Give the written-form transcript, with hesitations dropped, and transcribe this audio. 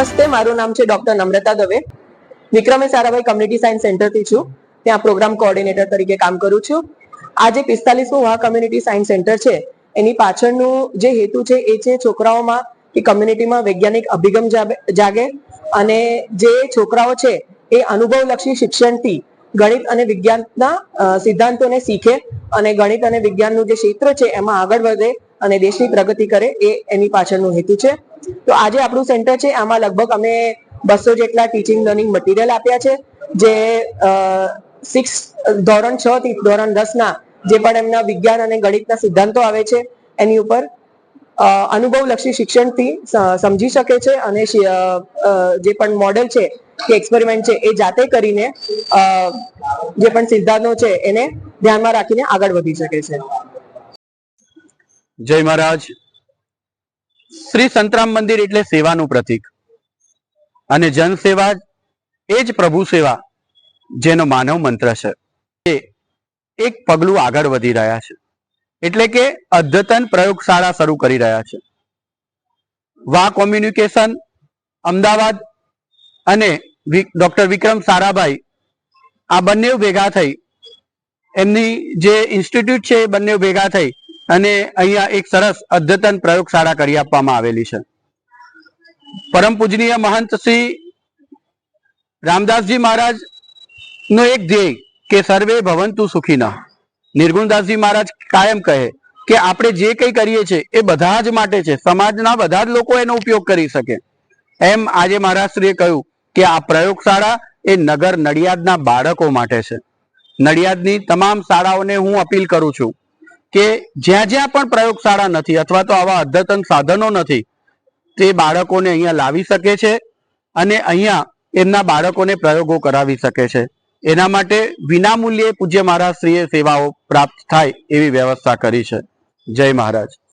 નમસ્તે, મારું નામ છે ડોક્ટર નમ્રતા દવે. વિક્રમે સારાભાઈ કમ્યુનિટી સાયન્સ સેન્ટરથી છું. ત્યાં પ્રોગ્રામ કોઓર્ડિનેટર તરીકે કામ કરું છું. આ જે 45મું વાહ કમ્યુનિટી સાયન્સ સેન્ટર છે એની પાછળનું જે હેતુ છે એ છે છોકરાઓમાં કે કમ્યુનિટીમાં વૈજ્ઞાનિક અભિગમ જાગે અને જે છોકરાઓ છે એ અનુભવલક્ષી શિક્ષણથી ગણિત અને વિજ્ઞાનના સિદ્ધાંતોને શીખે અને ગણિત અને વિજ્ઞાનનું જે ક્ષેત્ર છે એમાં આગળ વધે અને દેશની પ્રગતિ કરે, એ એની પાછળનો હેતુ છે. તો આજે આપણું સેન્ટર છે, આમાં લગભગ અમે 200 જેટલા ટીચિંગ લર્નિંગ મટીરિયલ આપ્યા છે, જે ધોરણ 6 થી ધોરણ 10 ના જે પણ એમના વિજ્ઞાન અને ગણિતના સિદ્ધાંતો આવે છે એની ઉપર અનુભવલક્ષી શિક્ષણથી સમજી શકે છે અને જે પણ મોડેલ છે કે એક્સપેરિમેન્ટ છે એ જાતે કરીને જે પણ સિદ્ધાંતો છે એને ધ્યાનમાં રાખીને આગળ વધી શકે છે. જય મહારાજ. શ્રી સંતરામ મંદિર એટલે સેવાનું પ્રતીક અને જનસેવા એ જ પ્રભુ સેવા, જેનો માનવ મંત્ર છે. એ એક પગલું આગળ વધી રહ્યા છે, એટલે કે અદ્યતન પ્રયોગશાળા શરૂ કરી રહ્યા છે. વાહ કોમ્યુનિકેશન અમદાવાદ અને ડોક્ટર વિક્રમ સારાભાઈ આ બંને ભેગા થઈ, એમની જે ઇન્સ્ટિટ્યૂટ છે એ બંને ભેગા થઈ અને અહીંયા એક સરસ અદ્યતન પ્રયોગશાળા કરી આપવામાં આવેલી છે. પરમ પૂજનીય મહંત શ્રી રામદાસજી મહારાજ નો એક ધ્યેય કે સર્વે ભવંતુ સુખીના. નિર્ગુણદાસજી મહારાજ કાયમ કહે કે આપણે જે કંઈ કરીએ છીએ એ બધા જ માટે છે, સમાજના બધા જ લોકો એનો ઉપયોગ કરી શકે. એમ આજે મહારાજશ્રીએ કહ્યું કે આ પ્રયોગશાળા એ નગર નડિયાદના બાળકો માટે છે. નડિયાદની તમામ શાળાઓને હું અપીલ કરું છું કે જ્યાં જ્યાં પણ પ્રયોગશાળા નથી અથવા તો આવા અદ્યતન સાધનો નથી, તે બાળકોને અહીંયા લાવી શકે છે અને અહીંયા એમના બાળકોને પ્રયોગો કરાવી શકે છે. એના માટે વિનામૂલ્યે પૂજ્ય મહારાજશ્રીએ સેવાઓ પ્રાપ્ત થાય એવી વ્યવસ્થા કરી છે. જય મહારાજ.